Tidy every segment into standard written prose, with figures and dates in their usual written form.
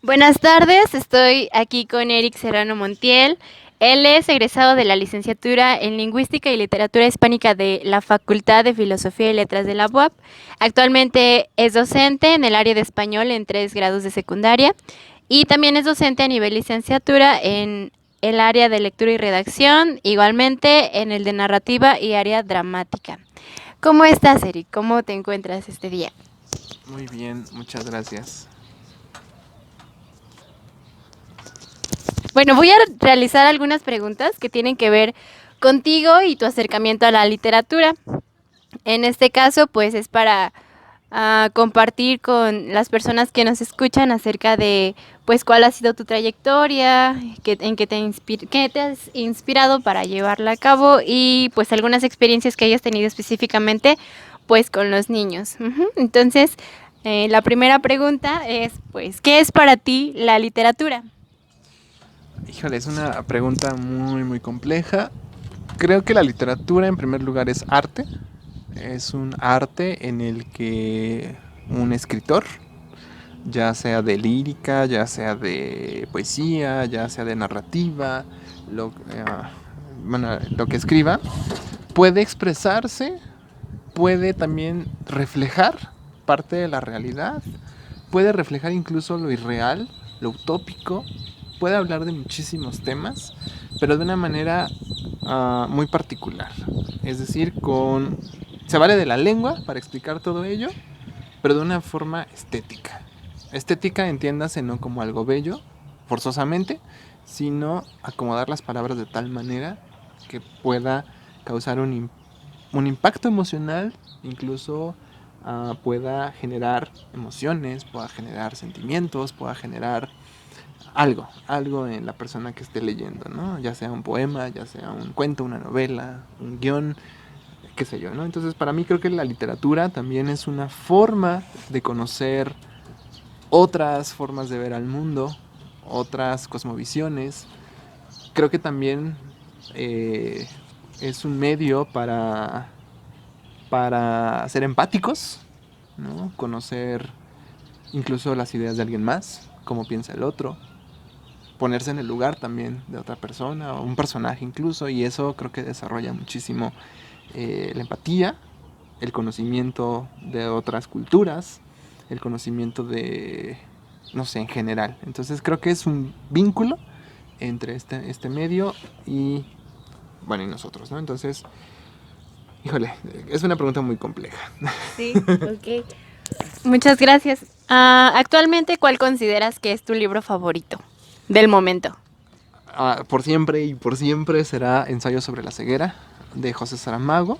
Buenas tardes, estoy aquí con Eric Serrano Montiel. Él es egresado de la licenciatura en Lingüística y Literatura Hispánica de la Facultad de Filosofía y Letras de la UAP. Actualmente es docente en el área de español en 3 grados de secundaria y también es docente a nivel licenciatura en el área de lectura y redacción, igualmente en el de narrativa y área dramática. ¿Cómo estás, Eric? ¿Cómo te encuentras este día? Muy bien, muchas gracias. Bueno, voy a realizar algunas preguntas que tienen que ver contigo y tu acercamiento a la literatura. En este caso, pues es para compartir con las personas que nos escuchan acerca de, pues, cuál ha sido tu trayectoria, en qué te has inspirado para llevarla a cabo y, pues, algunas experiencias que hayas tenido específicamente, pues, con los niños. Entonces, la primera pregunta es, pues, ¿qué es para ti la literatura? Híjole, es una pregunta muy compleja. Creo que la literatura en primer lugar es arte. Es un arte en el que un escritor, ya sea de lírica, ya sea de poesía, ya sea de narrativa, lo, eh, lo que escriba, puede expresarse, puede también reflejar parte de la realidad, puede reflejar incluso lo irreal, lo utópico, puede hablar de muchísimos temas, pero de una manera muy particular. Es decir, se vale de la lengua para explicar todo ello, pero de una forma estética. Estética, entiéndase, no como algo bello, forzosamente, sino acomodar las palabras de tal manera que pueda causar un impacto emocional, incluso pueda generar emociones, pueda generar sentimientos, pueda generar algo en la persona que esté leyendo, ¿no? Ya sea un poema, ya sea un cuento, una novela, un guión, qué sé yo, ¿no? Entonces, para mí creo que la literatura también es una forma de conocer otras formas de ver al mundo, otras cosmovisiones. Creo que también eh, es un medio para ser empáticos, ¿no? Conocer incluso las ideas de alguien más, cómo piensa el otro, ponerse en el lugar también de otra persona o un personaje incluso, y eso creo que desarrolla muchísimo la empatía, el conocimiento de otras culturas, el conocimiento de, no sé, en general. Entonces creo que es un vínculo entre este medio y, bueno, y nosotros, ¿no? Entonces, híjole, es una pregunta muy compleja. Sí, ok. Muchas gracias. Actualmente, ¿cuál consideras que es tu libro favorito del momento? Por siempre y por siempre será Ensayo sobre la ceguera de José Saramago.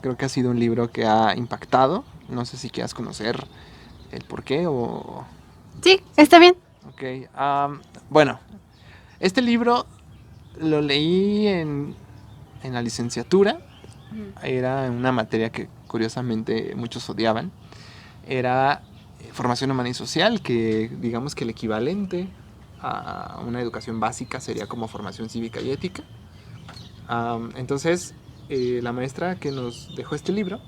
Creo que ha sido un libro que ha impactado. No sé si quieras conocer el por qué o... Sí, está bien. Ok. Bueno, este libro lo leí en la licenciatura. Ujú. Era una materia que curiosamente muchos odiaban. Era formación humana y social, que digamos que el equivalente a una educación básica sería como formación cívica y ética. Entonces, la maestra que nos dejó este libro,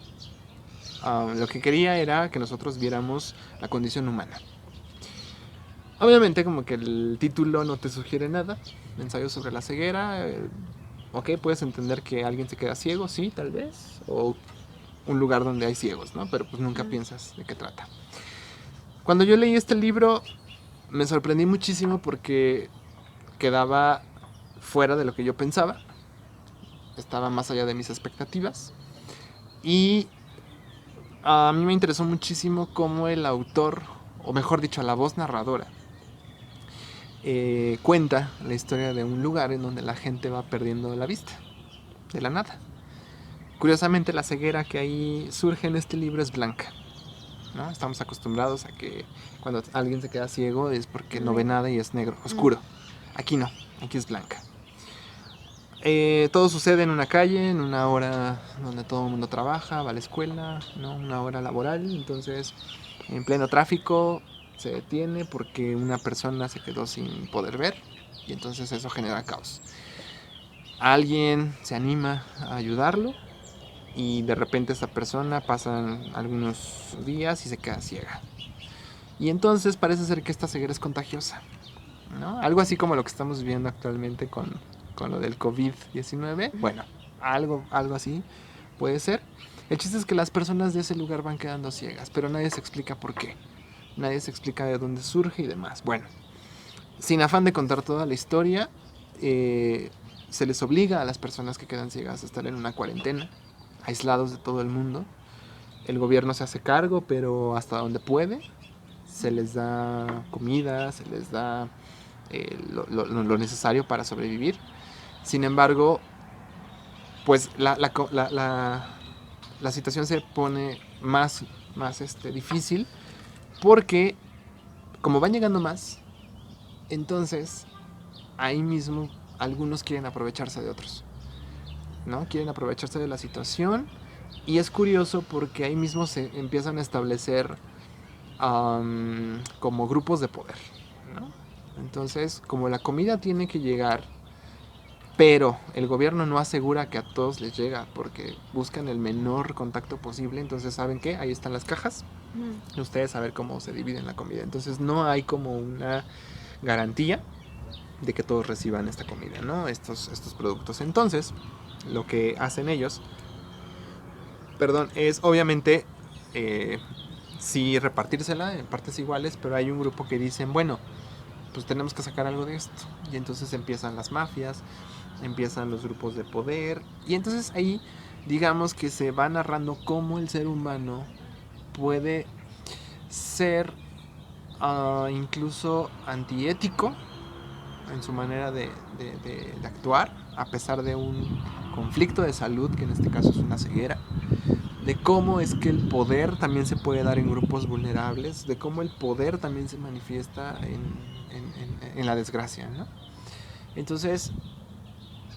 lo que quería era que nosotros viéramos la condición humana. Obviamente como que el título no te sugiere nada, ensayo sobre la ceguera, ok, puedes entender que alguien se queda ciego, sí, tal vez, o un lugar donde hay ciegos, ¿no? Pero pues nunca piensas de qué trata. Cuando yo leí este libro me sorprendí muchísimo porque quedaba fuera de lo que yo pensaba, estaba más allá de mis expectativas y a mí me interesó muchísimo cómo el autor, o mejor dicho, la voz narradora, cuenta la historia de un lugar en donde la gente va perdiendo la vista, de la nada. Curiosamente, la ceguera que ahí surge en este libro es blanca, ¿no? Estamos acostumbrados a que cuando alguien se queda ciego es porque no ve nada y es negro, oscuro. Aquí no, aquí es blanca. Todo sucede en una calle, en una hora donde todo el mundo trabaja, va a la escuela, ¿no? Una hora laboral. Entonces, en pleno tráfico se detiene porque una persona se quedó sin poder ver y entonces eso genera caos. Alguien se anima a ayudarlo y de repente esa persona pasan algunos días y se queda ciega. Y entonces parece ser que esta ceguera es contagiosa, ¿no? Algo así como lo que estamos viviendo actualmente con lo del COVID-19. Bueno, algo así puede ser. El chiste es que las personas de ese lugar van quedando ciegas, pero nadie se explica por qué. Nadie se explica de dónde surge y demás. Bueno, sin afán de contar toda la historia, se les obliga a las personas que quedan ciegas a estar en una cuarentena, aislados de todo el mundo. El gobierno se hace cargo, pero hasta donde puede. Se les da comida, se les da lo necesario para sobrevivir. Sin embargo, pues la situación se pone más difícil porque como van llegando más, entonces ahí mismo algunos quieren aprovecharse de otros, ¿no? Quieren aprovecharse de la situación y es curioso porque ahí mismo se empiezan a establecer como grupos de poder, ¿no? Entonces, como la comida tiene que llegar, pero el gobierno no asegura que a todos les llega porque buscan el menor contacto posible, entonces ¿saben qué? Ahí están las cajas y ustedes saben cómo se dividen la comida. Entonces no hay como una garantía de que todos reciban esta comida, ¿no? Estos productos. Entonces, lo que hacen ellos, es obviamente sí repartírsela en partes iguales, pero hay un grupo que dicen, bueno, pues tenemos que sacar algo de esto. Y entonces empiezan las mafias, empiezan los grupos de poder, y entonces ahí digamos que se va narrando cómo el ser humano puede ser incluso antiético en su manera de actuar, a pesar de un conflicto de salud, que en este caso es una ceguera, de cómo es que el poder también se puede dar en grupos vulnerables, de cómo el poder también se manifiesta en la desgracia, ¿no? Entonces,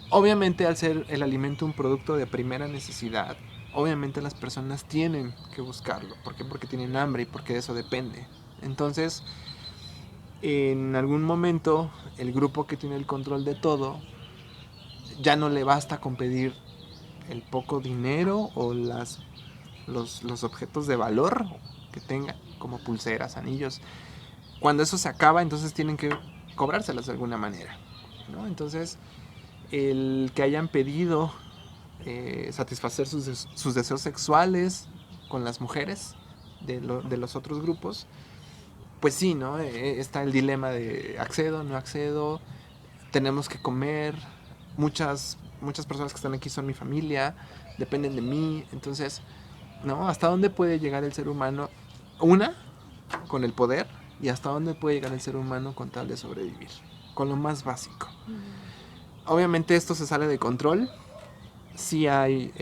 obviamente al ser el alimento un producto de primera necesidad, obviamente las personas tienen que buscarlo. ¿Por qué? Porque tienen hambre y porque de eso depende. Entonces, en algún momento, el grupo que tiene el control de todo ya no le basta con pedir el poco dinero o los objetos de valor que tenga, como pulseras, anillos. Cuando eso se acaba, entonces tienen que cobrárselas de alguna manera, ¿no? Entonces, el que hayan pedido satisfacer sus deseos sexuales con las mujeres de los otros grupos, pues sí, ¿no? Está el dilema de accedo, no accedo, tenemos que comer, muchas personas que están aquí son mi familia, dependen de mí, entonces, ¿no? ¿Hasta dónde puede llegar el ser humano? Una, con el poder, y hasta dónde puede llegar el ser humano con tal de sobrevivir, con lo más básico. Obviamente esto se sale de control. Sí hay,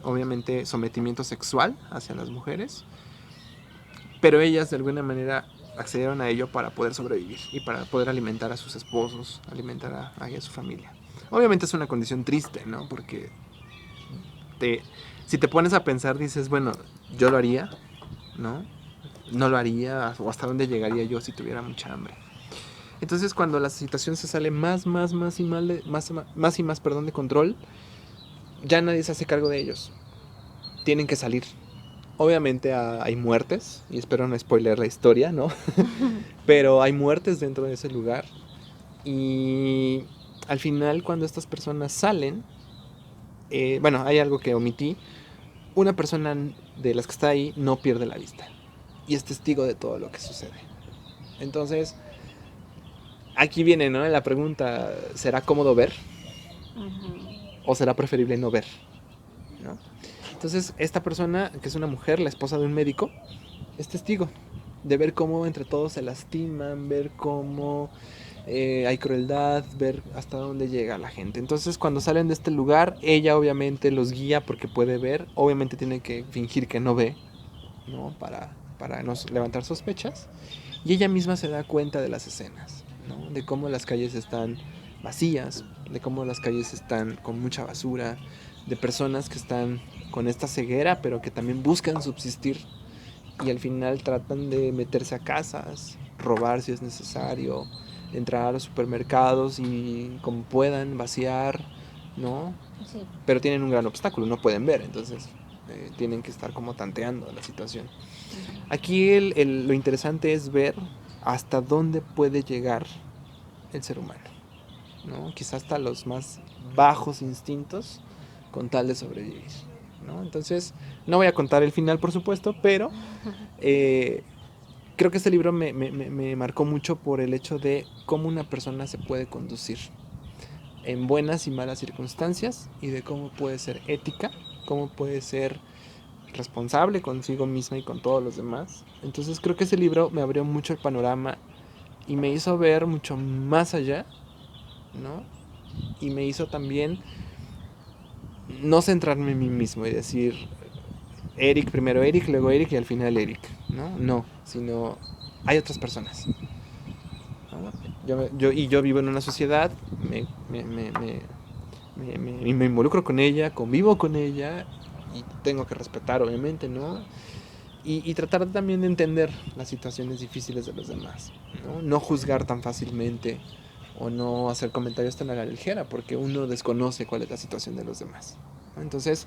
obviamente, sometimiento sexual hacia las mujeres, pero ellas de alguna manera accedieron a ello para poder sobrevivir y para poder alimentar a sus esposos, alimentar a su familia. Obviamente es una condición triste, ¿no? Porque si te pones a pensar, dices, bueno, yo lo haría, ¿no? No lo haría, o hasta dónde llegaría yo si tuviera mucha hambre. Entonces, cuando la situación se sale más y más de control, ya nadie se hace cargo de ellos. Tienen que salir. Obviamente hay muertes, y espero no spoiler la historia, ¿no? Pero hay muertes dentro de ese lugar. Y al final, cuando estas personas salen, bueno, hay algo que omití. Una persona de las que está ahí no pierde la vista. Y es testigo de todo lo que sucede. Entonces, aquí viene, ¿no? La pregunta, ¿será cómodo ver? ¿O será preferible no ver? ¿No? Entonces, esta persona, que es una mujer, la esposa de un médico, es testigo de ver cómo entre todos se lastiman, ver cómo hay crueldad, ver hasta dónde llega la gente. Entonces, cuando salen de este lugar, ella obviamente los guía porque puede ver, obviamente tiene que fingir que no ve, ¿no? Para no levantar sospechas, y ella misma se da cuenta de las escenas, ¿no? De cómo las calles están vacías, de cómo las calles están con mucha basura, de personas que están con esta ceguera, pero que también buscan subsistir y al final tratan de meterse a casas, robar si es necesario, entrar a los supermercados y como puedan vaciar, ¿no? Sí. Pero tienen un gran obstáculo, no pueden ver, entonces tienen que estar como tanteando la situación. Aquí lo interesante es ver hasta dónde puede llegar el ser humano, ¿no? Quizás hasta los más bajos instintos con tal de sobrevivir, ¿no? Entonces, no voy a contar el final, por supuesto, pero creo que este libro me marcó mucho por el hecho de cómo una persona se puede conducir en buenas y malas circunstancias y de cómo puede ser ética, cómo puede ser responsable consigo misma y con todos los demás. Entonces creo que ese libro me abrió mucho el panorama y me hizo ver mucho más allá, ¿no? Y me hizo también no centrarme en mí mismo y decir Eric, primero Eric, luego Eric y al final Eric, ¿no? No, sino hay otras personas, ¿no? Yo vivo en una sociedad, me involucro con ella, convivo con ella y tengo que respetar, obviamente, ¿no? Y tratar también de entender las situaciones difíciles de los demás, ¿no? No juzgar tan fácilmente o no hacer comentarios tan a la ligera porque uno desconoce cuál es la situación de los demás, ¿no? Entonces,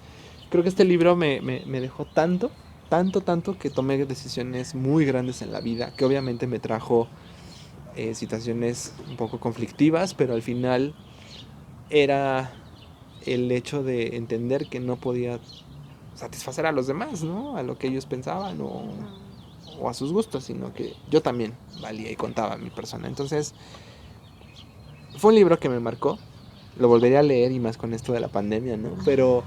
creo que este libro me dejó tanto que tomé decisiones muy grandes en la vida, que obviamente me trajo situaciones un poco conflictivas, pero al final era el hecho de entender que no podía satisfacer a los demás, ¿no? A lo que ellos pensaban o a sus gustos, sino que yo también valía y contaba a mi persona. Entonces, fue un libro que me marcó. Lo volvería a leer y más con esto de la pandemia, ¿no? Pero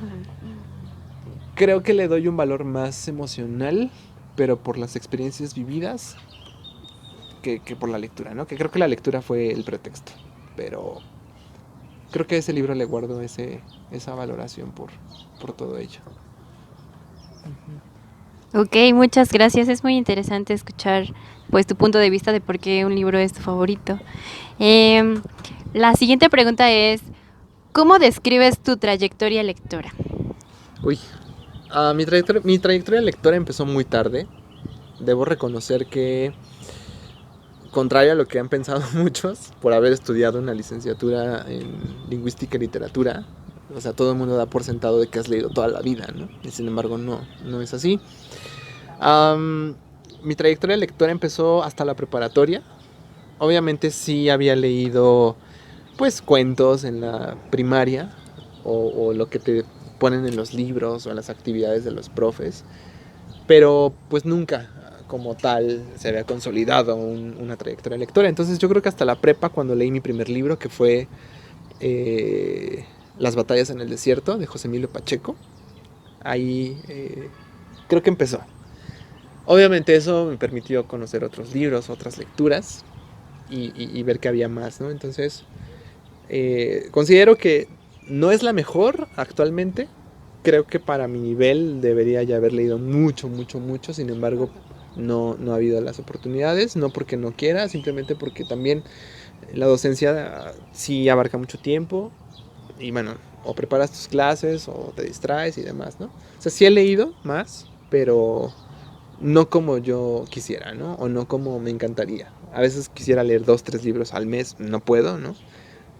creo que le doy un valor más emocional, pero por las experiencias vividas que por la lectura, ¿no? Que creo que la lectura fue el pretexto. Pero creo que a ese libro le guardo esa valoración por todo ello. Ok, muchas gracias. Es muy interesante escuchar pues tu punto de vista de por qué un libro es tu favorito. La siguiente pregunta es, ¿cómo describes tu trayectoria lectora? Uy, mi trayectoria lectora empezó muy tarde. Debo reconocer que, contrario a lo que han pensado muchos, por haber estudiado una licenciatura en lingüística y literatura, o sea, todo el mundo da por sentado de que has leído toda la vida, ¿no? Y sin embargo, no es así. Mi trayectoria lectora empezó hasta la preparatoria. Obviamente sí había leído, pues, cuentos en la primaria o lo que te ponen en los libros o en las actividades de los profes, pero pues nunca como tal se había consolidado una trayectoria lectora. Entonces yo creo que hasta la prepa, cuando leí mi primer libro, que fue Las batallas en el desierto, de José Emilio Pacheco, ahí creo que empezó. Obviamente eso me permitió conocer otros libros, otras lecturas y ver que había más, ¿no? Entonces considero que no es la mejor actualmente. Creo que para mi nivel debería ya haber leído mucho. Sin embargo, no ha habido las oportunidades. No porque no quiera, simplemente porque también la docencia sí abarca mucho tiempo. Y bueno, o preparas tus clases o te distraes y demás, ¿no? O sea, sí he leído más, pero no como yo quisiera, ¿no? O no como me encantaría. A veces quisiera leer 2, 3 libros al mes, no puedo, ¿no?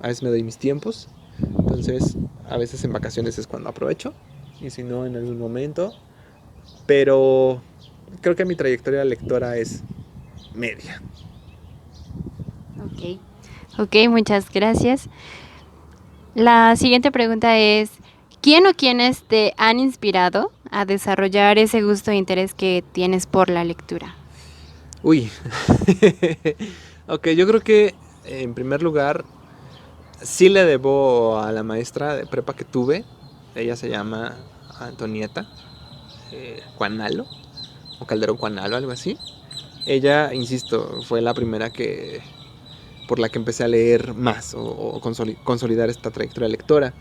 A veces me doy mis tiempos. Entonces, a veces en vacaciones es cuando aprovecho. Y si no, en algún momento. Pero creo que mi trayectoria lectora es media. Ok, ok, muchas gracias. La siguiente pregunta es, ¿quién o quiénes te han inspirado a desarrollar ese gusto e interés que tienes por la lectura? Uy. Ok, yo creo que en primer lugar sí le debo a la maestra de prepa que tuve. Ella se llama Antonieta Cuanalo o Calderón Cuanalo, algo así. Ella, insisto, fue la primera por la que empecé a leer más o consolidar esta trayectoria lectora.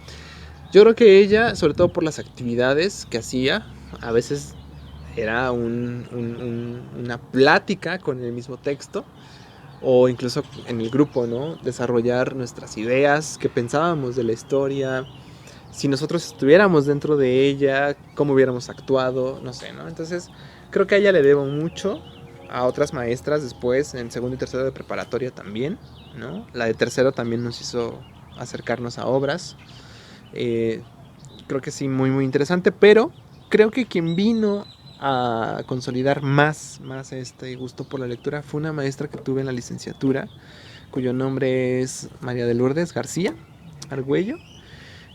Yo creo que ella, sobre todo por las actividades que hacía, a veces era una plática con el mismo texto o incluso en el grupo, ¿no? Desarrollar nuestras ideas, qué pensábamos de la historia, si nosotros estuviéramos dentro de ella, cómo hubiéramos actuado, no sé, ¿no? Entonces, creo que a ella le debo mucho, a otras maestras después, en segundo y tercero de preparatoria también, ¿no? La de tercero también nos hizo acercarnos a obras. Creo que sí, muy interesante, pero creo que quien vino a consolidar más este gusto por la lectura fue una maestra que tuve en la licenciatura, cuyo nombre es María de Lourdes García Argüello.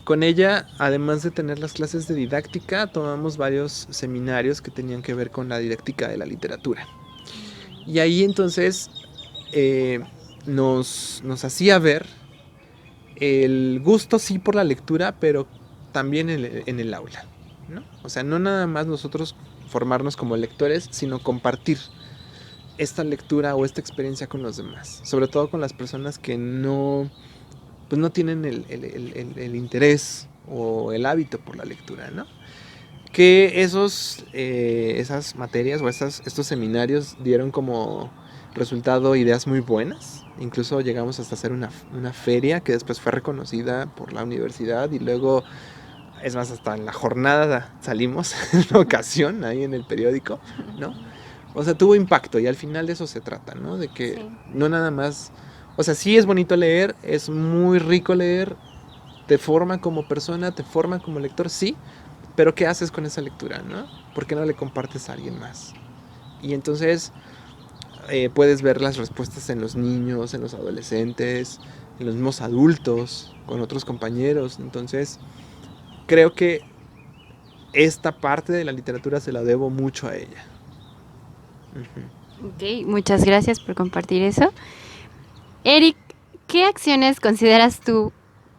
Con ella, además de tener las clases de didáctica, tomamos varios seminarios que tenían que ver con la didáctica de la literatura. Y ahí entonces nos hacía ver el gusto sí por la lectura, pero también en el aula, ¿no? O sea, no nada más nosotros formarnos como lectores, sino compartir esta lectura o esta experiencia con los demás, sobre todo con las personas que no tienen el interés o el hábito por la lectura, ¿no? Que esas materias o estos seminarios dieron como resultado ideas muy buenas. Incluso llegamos hasta hacer una feria que después fue reconocida por la universidad y luego, es más, hasta en la jornada salimos en una ocasión ahí en el periódico, ¿no? O sea, tuvo impacto y al final de eso se trata, ¿no? De que sí. No nada más... O sea, sí es bonito leer, es muy rico leer, te forma como persona, te forma como lector, sí, pero ¿qué haces con esa lectura, no? ¿Por qué no le compartes a alguien más? Y entonces puedes ver las respuestas en los niños, en los adolescentes, en los mismos adultos, con otros compañeros. Entonces, creo que esta parte de la literatura se la debo mucho a ella. Ok, muchas gracias por compartir eso. Eric, ¿qué acciones consideras tú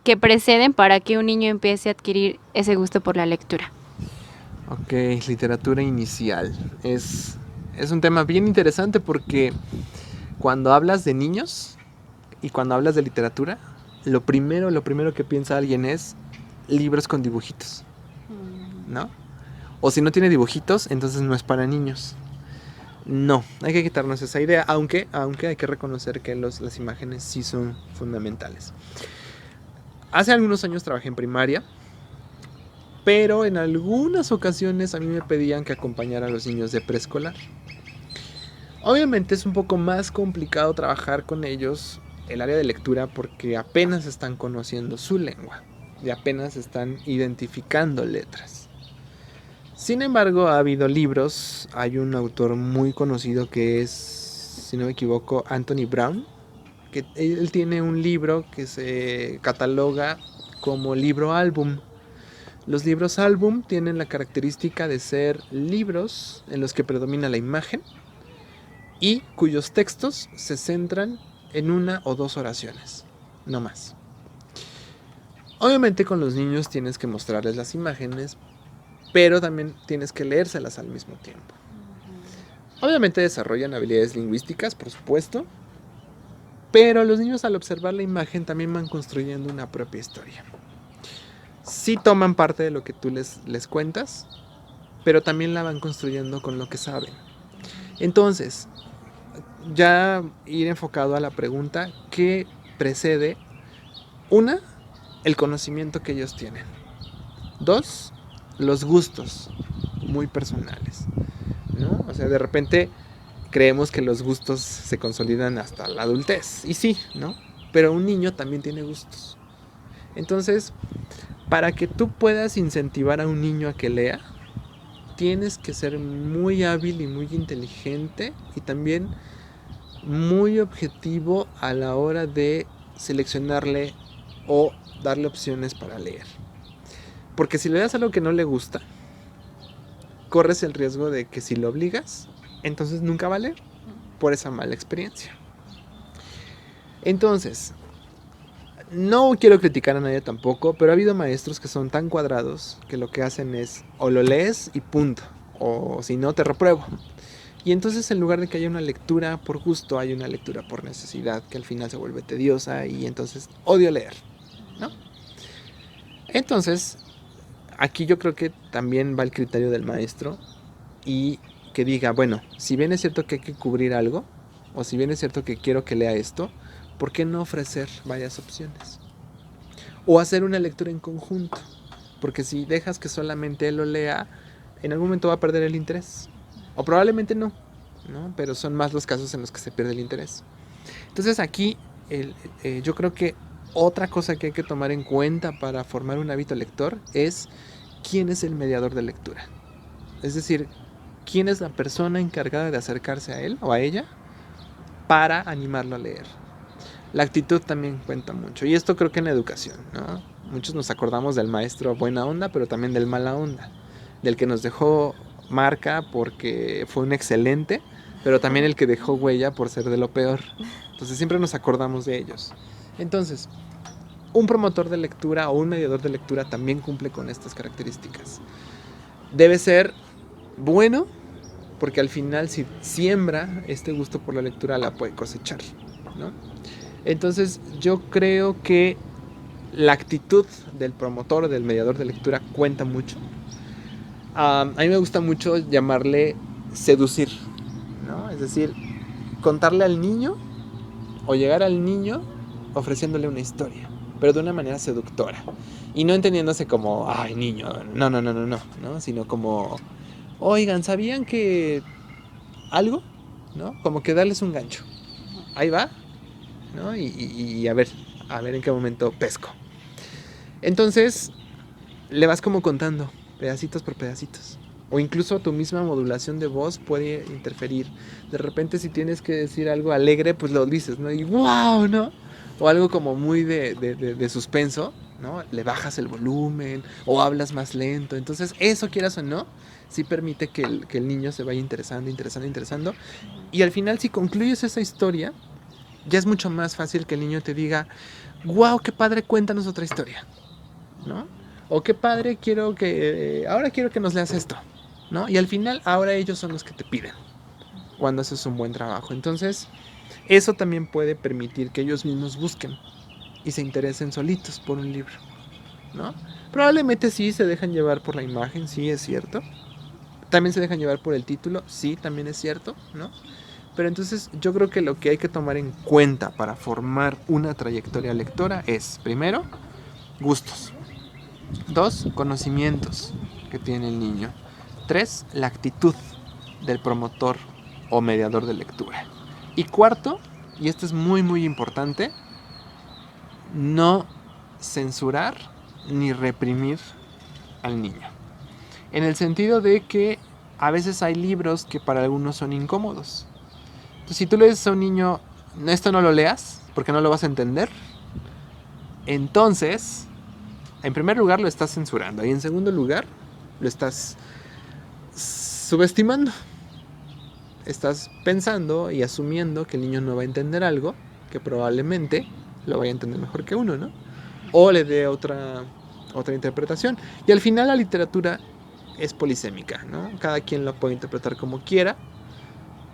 que preceden para que un niño empiece a adquirir ese gusto por la lectura? Ok, literatura inicial. Es un tema bien interesante porque cuando hablas de niños y cuando hablas de literatura, lo primero que piensa alguien es libros con dibujitos, ¿no? O si no tiene dibujitos, entonces no es para niños. No, hay que quitarnos esa idea, aunque hay que reconocer que las imágenes sí son fundamentales. Hace algunos años trabajé en primaria, pero en algunas ocasiones a mí me pedían que acompañara a los niños de preescolar. Obviamente es un poco más complicado trabajar con ellos el área de lectura porque apenas están conociendo su lengua y apenas están identificando letras. Sin embargo, ha habido libros. Hay un autor muy conocido que es, si no me equivoco, Anthony Brown, que él tiene un libro que se cataloga como libro álbum. Los libros álbum tienen la característica de ser libros en los que predomina la imagen y cuyos textos se centran en una o dos oraciones, no más. Obviamente con los niños tienes que mostrarles las imágenes, pero también tienes que leérselas al mismo tiempo. Obviamente desarrollan habilidades lingüísticas, por supuesto, pero los niños al observar la imagen también van construyendo una propia historia. Sí toman parte de lo que tú les cuentas, pero también la van construyendo con lo que saben. Entonces, ya ir enfocado a la pregunta, ¿qué precede? Una, el conocimiento que ellos tienen. Dos, los gustos muy personales, ¿no? O sea, de repente creemos que los gustos se consolidan hasta la adultez, y sí, ¿no? Pero un niño también tiene gustos. Entonces, para que tú puedas incentivar a un niño a que lea, tienes que ser muy hábil y muy inteligente y también muy objetivo a la hora de seleccionarle o darle opciones para leer. Porque si le das algo que no le gusta, corres el riesgo de que si lo obligas, entonces nunca va a leer por esa mala experiencia. Entonces, no quiero criticar a nadie tampoco, pero ha habido maestros que son tan cuadrados que lo que hacen es o lo lees y punto, o si no te repruebo. Y entonces en lugar de que haya una lectura por gusto, hay una lectura por necesidad que al final se vuelve tediosa y entonces odio leer, ¿no? Entonces, aquí yo creo que también va el criterio del maestro y que diga, bueno, si bien es cierto que hay que cubrir algo, o si bien es cierto que quiero que lea esto, ¿por qué no ofrecer varias opciones? O hacer una lectura en conjunto, porque si dejas que solamente él lo lea, en algún momento va a perder el interés. O probablemente no, pero son más los casos en los que se pierde el interés. Entonces aquí yo creo que otra cosa que hay que tomar en cuenta para formar un hábito lector es quién es el mediador de lectura. Es decir, quién es la persona encargada de acercarse a él o a ella para animarlo a leer. La actitud también cuenta mucho. Y esto creo que en la educación, ¿no? Muchos nos acordamos del maestro buena onda, pero también del mala onda. Del que nos dejó marca porque fue un excelente, pero también el que dejó huella por ser de lo peor. Entonces siempre nos acordamos de ellos. Entonces, un promotor de lectura o un mediador de lectura también cumple con estas características. Debe ser bueno, porque al final si siembra este gusto por la lectura la puede cosechar, ¿no? Entonces yo creo que la actitud del promotor o del mediador de lectura cuenta mucho. A mí me gusta mucho llamarle seducir, ¿no? Es decir, contarle al niño o llegar al niño ofreciéndole una historia, pero de una manera seductora. Y no entendiéndose como, ay, niño, no, sino como, oigan, ¿sabían que algo? ¿No? Como que darles un gancho. Ahí va, ¿no? Y a ver en qué momento pesco. Entonces, le vas como contando, pedacitos por pedacitos. O incluso tu misma modulación de voz puede interferir. De repente si tienes que decir algo alegre, pues lo dices, ¿no? Y wow, ¿no? O algo como muy de suspenso, ¿no? Le bajas el volumen o hablas más lento. Entonces eso, quieras o no, sí permite que el niño se vaya interesando. Y al final, si concluyes esa historia, ya es mucho más fácil que el niño te diga, wow, qué padre, cuéntanos otra historia, ¿no? O qué padre, ahora quiero que nos leas esto, ¿no? Y al final ahora ellos son los que te piden cuando haces un buen trabajo. Entonces eso también puede permitir que ellos mismos busquen y se interesen solitos por un libro, ¿no? Probablemente sí se dejan llevar por la imagen, sí es cierto. También se dejan llevar por el título, sí, también es cierto, ¿no? Pero entonces yo creo que lo que hay que tomar en cuenta para formar una trayectoria lectora es, primero, gustos. 2, conocimientos que tiene el niño. 3, la actitud del promotor o mediador de lectura. Y cuarto, y esto es muy muy importante, no censurar ni reprimir al niño. En el sentido de que a veces hay libros que para algunos son incómodos. Entonces, si tú le dices a un niño, esto no lo leas porque no lo vas a entender, entonces, en primer lugar lo estás censurando y en segundo lugar lo estás subestimando. Estás pensando y asumiendo que el niño no va a entender algo que probablemente lo vaya a entender mejor que uno, ¿no? O le dé otra interpretación. Y al final la literatura es polisémica, ¿no? Cada quien lo puede interpretar como quiera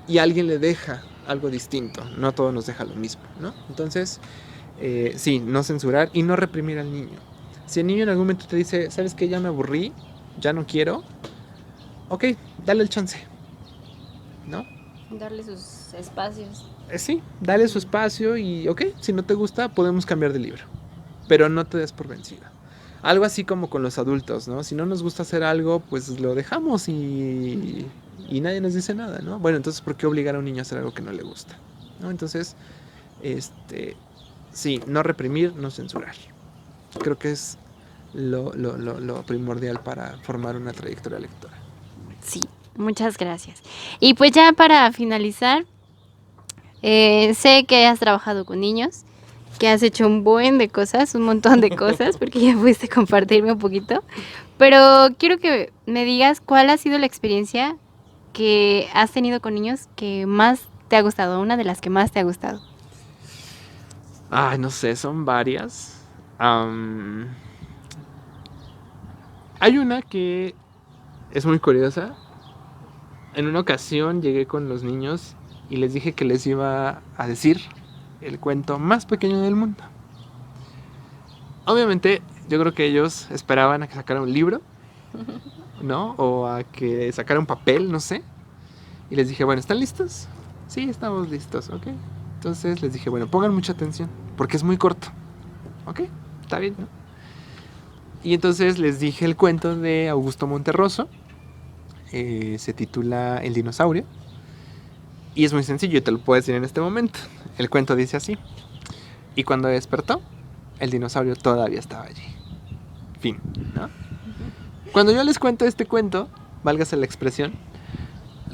y alguien le deja algo distinto. No a todos nos deja lo mismo, ¿no? Entonces, sí, no censurar y no reprimir al niño. Si el niño en algún momento te dice, ¿sabes qué? Ya me aburrí, ya no quiero. Ok, dale el chance, ¿no? Darle sus espacios. Sí, dale su espacio y ok, si no te gusta podemos cambiar de libro, pero no te des por vencido. Algo así como con los adultos, ¿no? Si no nos gusta hacer algo, pues lo dejamos y nadie nos dice nada, ¿no? Bueno, entonces ¿por qué obligar a un niño a hacer algo que no le gusta? ¿No? Entonces, sí, no reprimir, no censurar. Creo que es lo primordial para formar una trayectoria lectora. Sí, muchas gracias. Y pues ya para finalizar, sé que has trabajado con niños, que has hecho un montón de cosas, porque ya pudiste compartirme un poquito. Pero quiero que me digas cuál ha sido la experiencia que has tenido con niños que más te ha gustado, una de las que más te ha gustado. Ay, no sé, son varias. Hay una que es muy curiosa. En una ocasión llegué con los niños y les dije que les iba a decir el cuento más pequeño del mundo. Obviamente, yo creo que ellos esperaban a que sacara un libro, ¿no? O a que sacara un papel, no sé. Y les dije, bueno, ¿están listos? Sí, estamos listos, ¿ok? Entonces les dije, bueno, pongan mucha atención, porque es muy corto. ¿Ok? Está bien, ¿no? Y entonces les dije el cuento de Augusto Monterroso. Se titula El dinosaurio. Y es muy sencillo, te lo puedo decir en este momento. El cuento dice así. Y cuando despertó, el dinosaurio todavía estaba allí. Fin, ¿no? Cuando yo les cuento este cuento, válgase la expresión,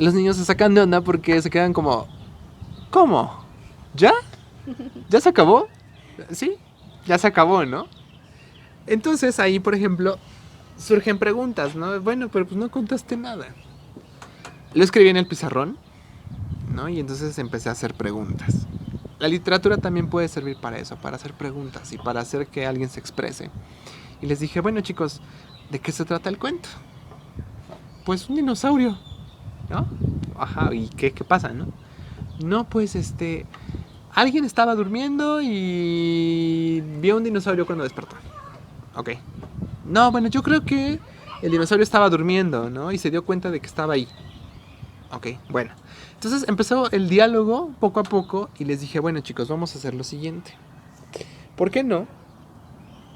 los niños se sacan de onda porque se quedan como, ¿cómo? ¿Ya? ¿Ya se acabó? Sí, ya se acabó, ¿no? Entonces ahí, por ejemplo, surgen preguntas, ¿no? Bueno, pero pues no contaste nada. Lo escribí en el pizarrón, ¿no? Y entonces empecé a hacer preguntas. La literatura también puede servir para eso, para hacer preguntas y para hacer que alguien se exprese. Y les dije, bueno chicos, ¿de qué se trata el cuento? Pues un dinosaurio, ¿no? Ajá, ¿y qué pasa, no? No, pues alguien estaba durmiendo y vio un dinosaurio cuando despertó. Ok. No, bueno, yo creo que el dinosaurio estaba durmiendo, ¿no? Y se dio cuenta de que estaba ahí. Ok, bueno. Entonces empezó el diálogo poco a poco y les dije, bueno chicos, vamos a hacer lo siguiente. ¿Por qué no?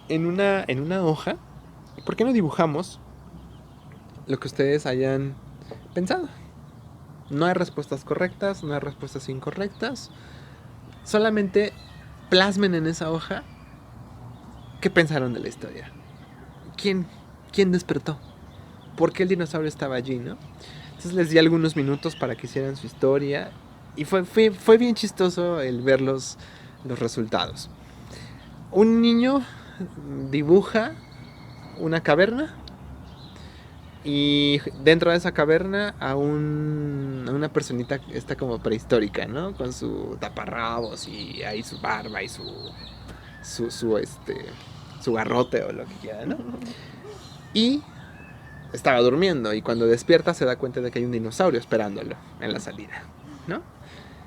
En una hoja, ¿por qué no dibujamos lo que ustedes hayan pensado? No hay respuestas correctas, no hay respuestas incorrectas. Solamente plasmen en esa hoja qué pensaron de la historia. ¿Quién despertó? ¿Por qué el dinosaurio estaba allí, no? Entonces les di algunos minutos para que hicieran su historia y fue bien chistoso el ver los resultados. Un niño dibuja una caverna y dentro de esa caverna a una personita está como prehistórica, ¿no? Con su taparrabos y ahí su barba y su garrote o lo que quiera, ¿no? Y estaba durmiendo y cuando despierta se da cuenta de que hay un dinosaurio esperándolo en la salida, ¿no?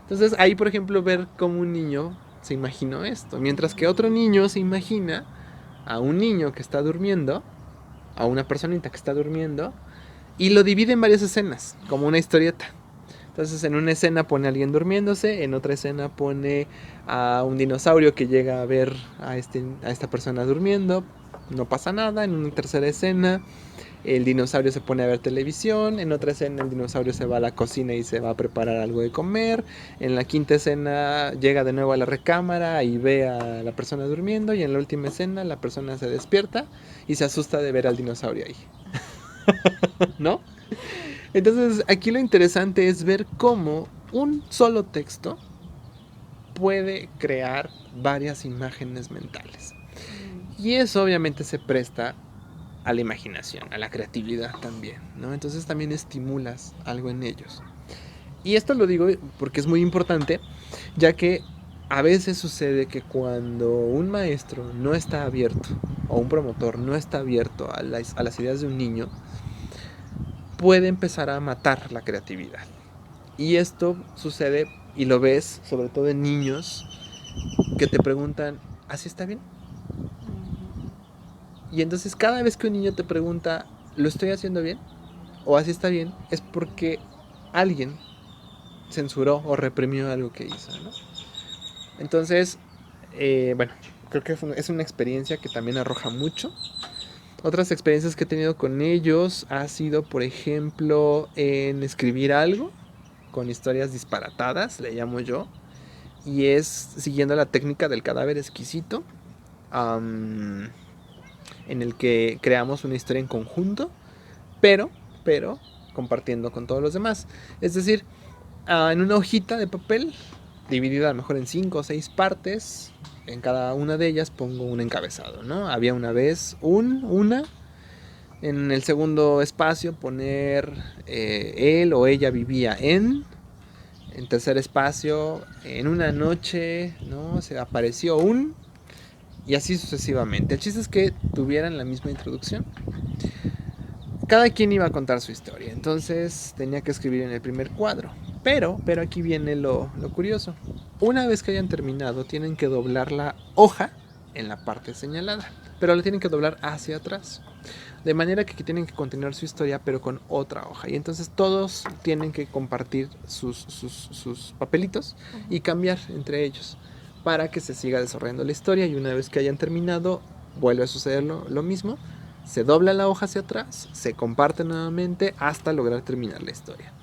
Entonces ahí, por ejemplo, ver cómo un niño se imaginó esto, mientras que otro niño se imagina a un niño que está durmiendo, a una personita que está durmiendo, y lo divide en varias escenas, como una historieta. Entonces en una escena pone a alguien durmiéndose, en otra escena pone a un dinosaurio que llega a ver a esta persona durmiendo, no pasa nada. En una tercera escena el dinosaurio se pone a ver televisión, en otra escena el dinosaurio se va a la cocina y se va a preparar algo de comer, en la quinta escena llega de nuevo a la recámara y ve a la persona durmiendo, y en la última escena la persona se despierta y se asusta de ver al dinosaurio ahí. ¿No? Entonces aquí lo interesante es ver cómo un solo texto puede crear varias imágenes mentales. Y eso obviamente se presta a la imaginación, a la creatividad también, ¿no? Entonces también estimulas algo en ellos. Y esto lo digo porque es muy importante, ya que a veces sucede que cuando un maestro no está abierto, o un promotor no está abierto a las ideas de un niño, puede empezar a matar la creatividad. Y esto sucede, y lo ves, sobre todo en niños, que te preguntan, ¿así está bien? Y entonces cada vez que un niño te pregunta, ¿lo estoy haciendo bien? ¿O así está bien? Es porque alguien censuró o reprimió algo que hizo, ¿no? Entonces, bueno, creo que es una experiencia que también arroja mucho. Otras experiencias que he tenido con ellos ha sido, por ejemplo, en escribir algo con historias disparatadas, le llamo yo, y es siguiendo la técnica del cadáver exquisito, en el que creamos una historia en conjunto, pero compartiendo con todos los demás. Es decir, en una hojita de papel, dividida a lo mejor en 5 o 6 partes, en cada una de ellas pongo un encabezado, ¿no? Había una vez una. En el segundo espacio poner él o ella vivía en tercer espacio, en una noche, ¿no? Se apareció y así sucesivamente. El chiste es que tuvieran la misma introducción. Cada quien iba a contar su historia, entonces tenía que escribir en el primer cuadro. Pero aquí viene lo curioso. Una vez que hayan terminado, tienen que doblar la hoja en la parte señalada, pero la tienen que doblar hacia atrás. De manera que tienen que continuar su historia, pero con otra hoja. Y entonces todos tienen que compartir sus papelitos y cambiar entre ellos para que se siga desarrollando la historia. Y una vez que hayan terminado, vuelve a suceder lo mismo. Se dobla la hoja hacia atrás, se comparte nuevamente hasta lograr terminar la historia.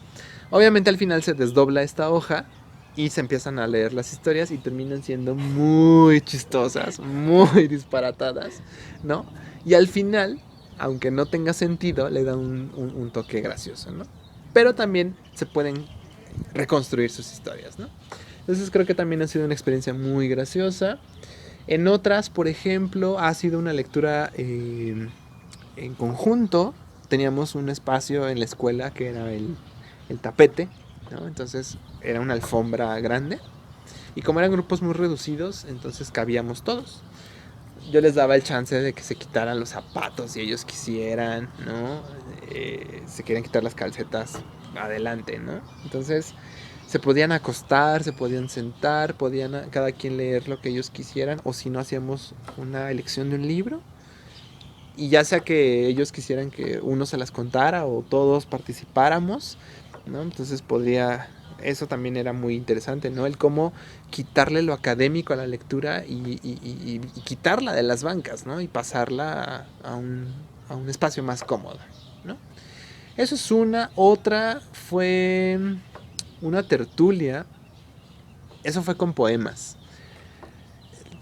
Obviamente al final se desdobla esta hoja y se empiezan a leer las historias y terminan siendo muy chistosas, muy disparatadas, ¿no? Y al final, aunque no tenga sentido, le da un toque gracioso, ¿no? pero también se pueden reconstruir sus historias, ¿no? Entonces creo que también ha sido una experiencia muy graciosa. En otras, por ejemplo, ha sido una lectura en conjunto. Teníamos un espacio en la escuela que era el tapete, ¿no? Entonces era una alfombra grande. Y como eran grupos muy reducidos, entonces cabíamos todos. Yo les daba el chance de que se quitaran los zapatos si ellos quisieran, ¿no? Se querían quitar las calcetas, adelante, ¿no? Entonces se podían acostar, se podían sentar, podían cada quien leer lo que ellos quisieran, o si no hacíamos una elección de un libro, y ya sea que ellos quisieran que uno se las contara o todos participáramos, ¿no? Entonces eso también era muy interesante, ¿no? El cómo quitarle lo académico a la lectura y quitarla de las bancas, ¿no? Y pasarla a un espacio más cómodo, ¿no? Eso es una. Otra fue una tertulia. Eso fue con poemas.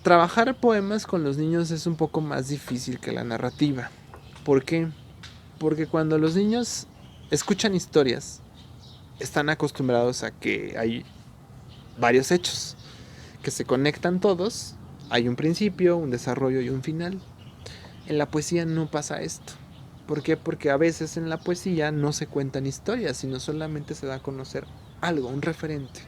Trabajar poemas con los niños es un poco más difícil que la narrativa. ¿Por qué? Porque cuando los niños escuchan historias, están acostumbrados a que hay varios hechos que se conectan todos. Hay un principio, un desarrollo y un final. En la poesía no pasa esto. ¿Por qué? Porque a veces en la poesía no se cuentan historias, sino solamente se da a conocer algo, un referente.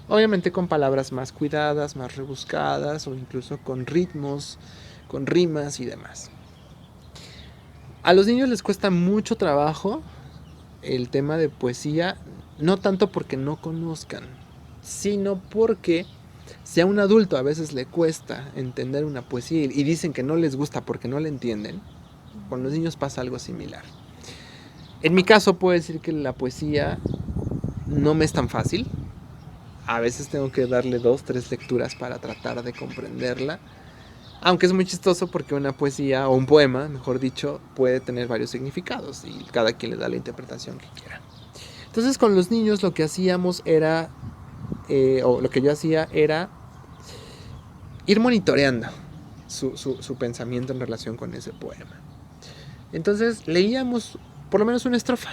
Obviamente con palabras más cuidadas, más rebuscadas, o incluso con ritmos, con rimas y demás. A los niños les cuesta mucho trabajo el tema de poesía, no tanto porque no conozcan, sino porque si a un adulto a veces le cuesta entender una poesía y dicen que no les gusta porque no la entienden, con los niños pasa algo similar. En mi caso puedo decir que la poesía no me es tan fácil. A veces tengo que darle 2, 3 lecturas para tratar de comprenderla. Aunque es muy chistoso porque una poesía, o un poema, mejor dicho, puede tener varios significados y cada quien le da la interpretación que quiera. Entonces con los niños lo que hacíamos era, o lo que yo hacía era ir monitoreando su pensamiento en relación con ese poema. Entonces leíamos por lo menos una estrofa.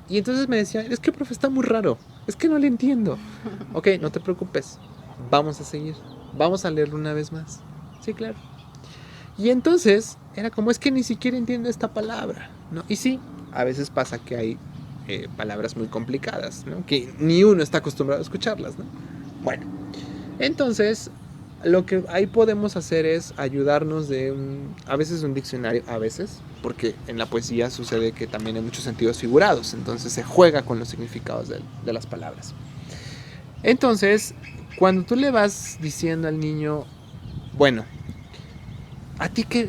Y entonces me decía, es que profe está muy raro, es que no le entiendo. Ok, no te preocupes, vamos a seguir, vamos a leerlo una vez más. Sí, claro. Y entonces era como, es que ni siquiera entiendo esta palabra, ¿no? Y sí, a veces pasa que hay palabras muy complicadas, ¿no? Que ni uno está acostumbrado a escucharlas, ¿no? Bueno, entonces lo que ahí podemos hacer es ayudarnos a veces un diccionario, a veces, porque en la poesía sucede que también hay muchos sentidos figurados, entonces se juega con los significados de las palabras. Entonces, cuando tú le vas diciendo al niño, bueno, ¿a ti qué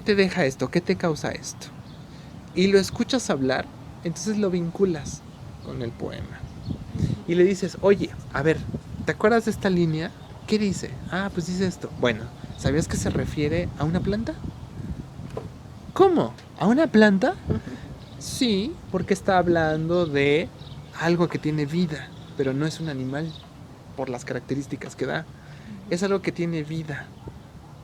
te deja esto? ¿Qué te causa esto? Y lo escuchas hablar, entonces lo vinculas con el poema. Y le dices, oye, a ver, ¿te acuerdas de esta línea? ¿Qué dice? Ah, pues dice esto. Bueno, ¿sabías que se refiere a una planta? ¿Cómo? ¿A una planta? Sí, porque está hablando de algo que tiene vida, pero no es un animal por las características que da. Es algo que tiene vida,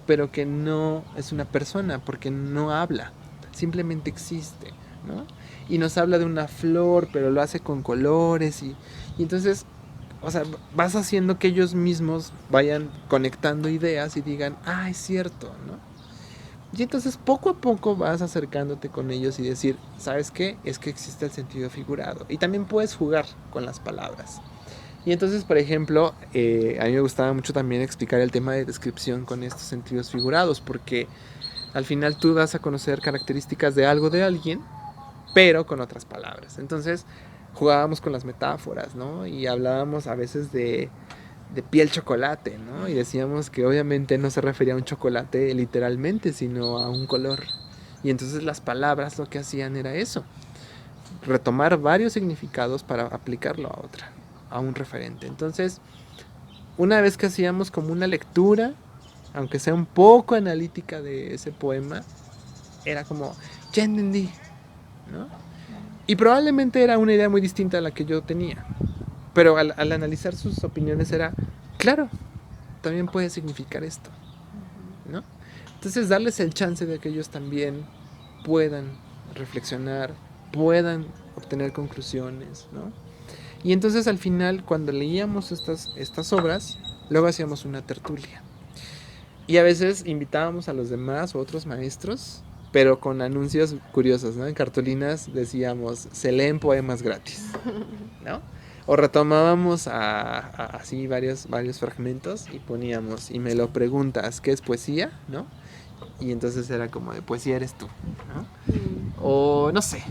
pero que no es una persona porque no habla, simplemente existe, ¿no? Y nos habla de una flor, pero lo hace con colores y entonces, o sea, vas haciendo que ellos mismos vayan conectando ideas y digan, ah, es cierto, ¿no? Y entonces poco a poco vas acercándote con ellos y decir, ¿sabes qué? Es que existe el sentido figurado. Y también puedes jugar con las palabras. Y entonces, por ejemplo, a mí me gustaba mucho también explicar el tema de descripción con estos sentidos figurados, porque al final tú das a conocer características de algo de alguien, pero con otras palabras. Entonces jugábamos con las metáforas, ¿no? Y hablábamos a veces de piel chocolate, ¿no? Y decíamos que obviamente no se refería a un chocolate literalmente, sino a un color. Y entonces las palabras lo que hacían era eso, retomar varios significados para aplicarlo a un referente. Entonces, una vez que hacíamos como una lectura, aunque sea un poco analítica de ese poema, era como, ya entendí, ¿no? Y probablemente era una idea muy distinta a la que yo tenía. Pero al analizar sus opiniones era, claro, también puede significar esto, ¿no? Entonces darles el chance de que ellos también puedan reflexionar, puedan obtener conclusiones, ¿no? Y entonces al final, cuando leíamos estas obras, luego hacíamos una tertulia. Y a veces invitábamos a los demás o otros maestros, pero con anuncios curiosos, ¿no? En cartulinas decíamos, se leen poemas gratis, ¿no? O retomábamos así varios fragmentos y poníamos, y me lo preguntas, ¿qué es poesía? ¿No? Y entonces era como de poesía eres tú, ¿no? O no sé,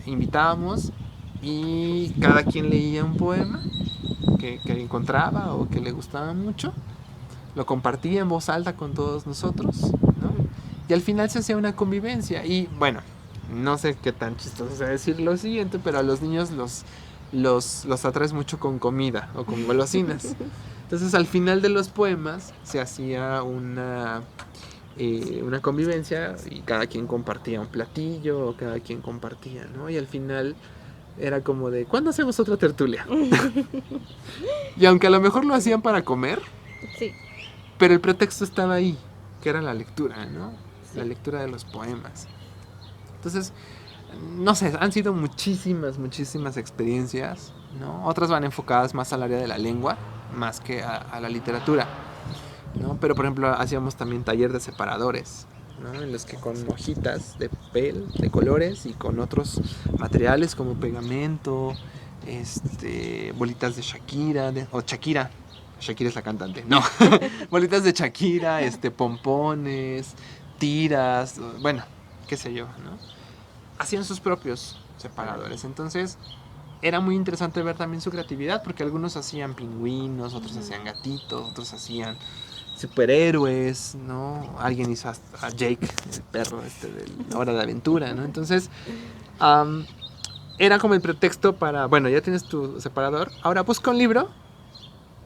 invitábamos y cada quien leía un poema que encontraba o que le gustaba mucho, lo compartía en voz alta con todos nosotros, ¿no? Y al final se hacía una convivencia. Y bueno, no sé qué tan chistoso sea decir lo siguiente, pero a los niños los atraes mucho con comida o con golosinas. Entonces al final de los poemas se hacía una convivencia y cada quien compartía un platillo o cada quien compartía, ¿no? Y al final era como de, ¿cuándo hacemos otra tertulia? Y aunque a lo mejor lo hacían para comer, Sí. pero el pretexto estaba ahí, que era la lectura, ¿no? Sí. La lectura de los poemas. Entonces, no sé, han sido muchísimas experiencias, ¿no? Otras van enfocadas más al área de la lengua, más que a la literatura, ¿no? Pero, por ejemplo, hacíamos también taller de separadores, ¿no? En los que con hojitas de papel, de colores y con otros materiales como pegamento, bolitas de Shakira, o Shakira. Shakira es la cantante, no. Bolitas de Shakira, pompones, tiras, bueno, qué sé yo, ¿no? Hacían sus propios separadores. Entonces, era muy interesante ver también su creatividad, porque algunos hacían pingüinos, otros hacían gatitos, otros hacían superhéroes, ¿no? Alguien hizo a Jake, el perro de Hora de Aventura, ¿no? Entonces, era como el pretexto para, bueno, ya tienes tu separador, ahora busca un libro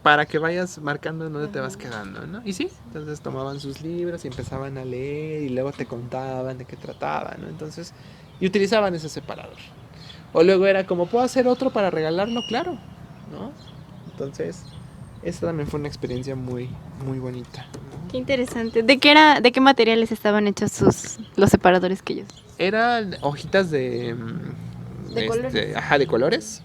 para que vayas marcando en dónde te vas quedando, ¿no? Y sí, entonces tomaban sus libros y empezaban a leer y luego te contaban de qué trataba, ¿no? Entonces, y utilizaban ese separador. O luego era como, ¿puedo hacer otro para regalarlo? Claro, ¿no? Entonces, esta también fue una experiencia muy bonita, ¿no? Qué interesante. ¿De qué materiales estaban hechos los separadores que ellos? Eran hojitas de colores. Ajá, de colores.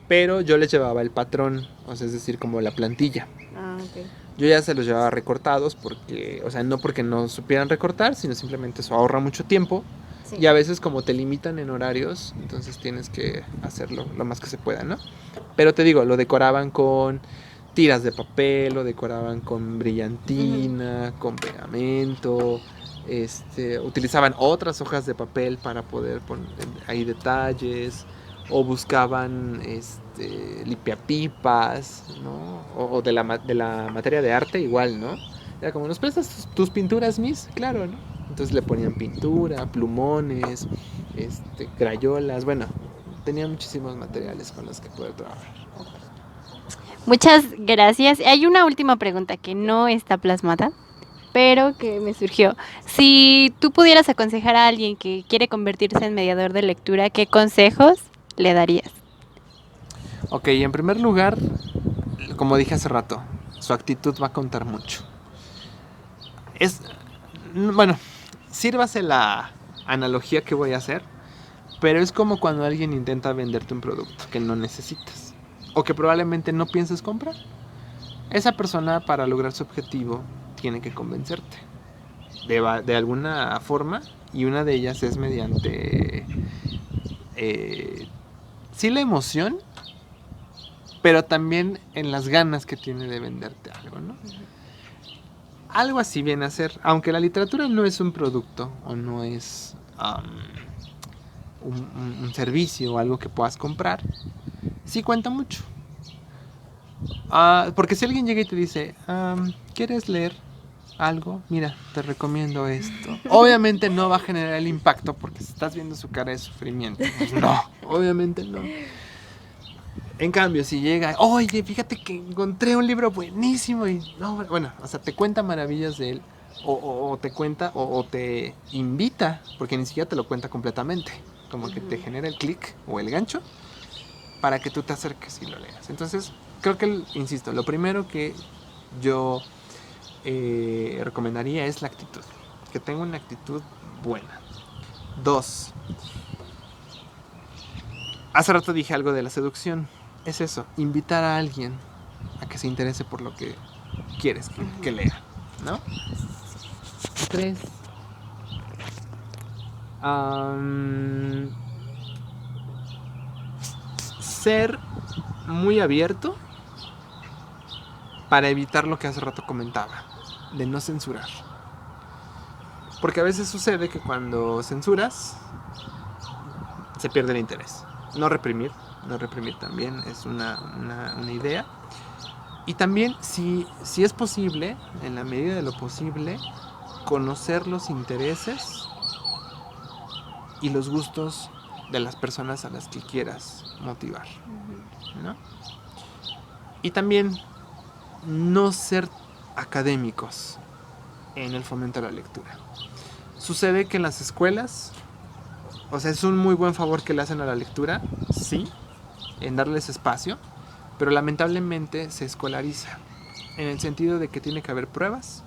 Pero yo les llevaba el patrón, o sea, es decir, como la plantilla. Ah, ok. Yo ya se los llevaba recortados porque, o sea, no porque no supieran recortar, sino simplemente eso ahorra mucho tiempo. Sí. Y a veces como te limitan en horarios, entonces tienes que hacerlo lo más que se pueda, ¿no? Pero te digo, lo decoraban con tiras de papel, lo decoraban con brillantina, con pegamento, utilizaban otras hojas de papel para poder poner ahí detalles, o buscaban limpiapipas, ¿no? O de la materia de arte igual, ¿no? Era como, ¿nos prestas tus pinturas, Miss? Claro, ¿no? Entonces le ponían pintura, plumones, crayolas, bueno, tenía muchísimos materiales con los que poder trabajar. Muchas gracias. Hay una última pregunta que no está plasmada, pero que me surgió. Si tú pudieras aconsejar a alguien que quiere convertirse en mediador de lectura, ¿qué consejos le darías? Ok, en primer lugar, como dije hace rato, su actitud va a contar mucho. Bueno, sírvase la analogía que voy a hacer, pero es como cuando alguien intenta venderte un producto que no necesitas o que probablemente no pienses comprar. Esa persona, para lograr su objetivo, tiene que convencerte de alguna forma, y una de ellas es mediante sí la emoción, pero también en las ganas que tiene de venderte algo, ¿no? Algo así viene a ser, aunque la literatura no es un producto o no es un servicio o algo que puedas comprar, sí cuenta mucho. Porque si alguien llega y te dice, ¿quieres leer algo? Mira, te recomiendo esto. Obviamente no va a generar el impacto porque estás viendo su cara de sufrimiento. Pues no, obviamente no. En cambio, si llega, oye, fíjate que encontré un libro buenísimo y no, bueno, o sea, te cuenta maravillas de él, o te cuenta, o te invita, porque ni siquiera te lo cuenta completamente, como que te genera el clic o el gancho para que tú te acerques y lo leas. Entonces, creo que, insisto, lo primero que yo recomendaría es la actitud, que tenga una actitud buena. 2, Hace rato dije algo de la seducción. Es eso, invitar a alguien a que se interese por lo que quieres que lea, ¿no? 3. Ser muy abierto para evitar lo que hace rato comentaba, de no censurar. Porque a veces sucede que cuando censuras se pierde el interés. No reprimir también es una idea. Y también, si es posible, en la medida de lo posible, conocer los intereses y los gustos de las personas a las que quieras motivar, ¿no? Y también no ser académicos en el fomento de la lectura. Sucede que en las escuelas, o sea, es un muy buen favor que le hacen a la lectura, sí, en darles espacio, pero lamentablemente se escolariza, en el sentido de que tiene que haber pruebas,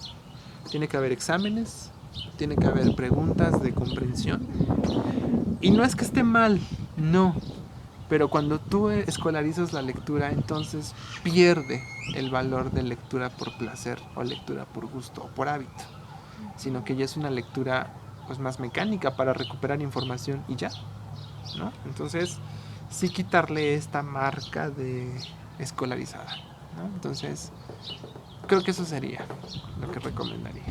tiene que haber exámenes, tiene que haber preguntas de comprensión. Y no es que esté mal, no, pero cuando tú escolarizas la lectura, entonces pierde el valor de lectura por placer o lectura por gusto o por hábito, sino que ya es una lectura pues más mecánica para recuperar información y ya, ¿no? Entonces sí quitarle esta marca de escolarizada, ¿no? Entonces creo que eso sería lo que recomendaría.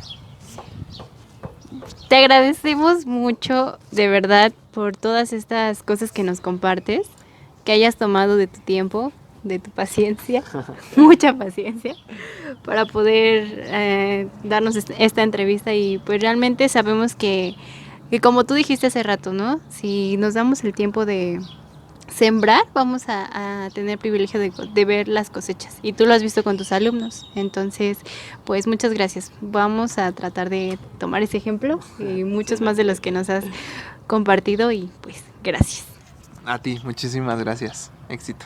Te agradecemos mucho, de verdad, por todas estas cosas que nos compartes, que hayas tomado de tu tiempo, de tu paciencia, mucha paciencia, para poder darnos esta entrevista. Y pues realmente sabemos que como tú dijiste hace rato, ¿no? Si nos damos el tiempo de sembrar, vamos a tener privilegio de ver las cosechas. Y tú lo has visto con tus alumnos. Entonces, pues muchas gracias. Vamos a tratar de tomar ese ejemplo y muchos más de los que nos has compartido. Y pues, gracias. A ti, muchísimas gracias. Éxito.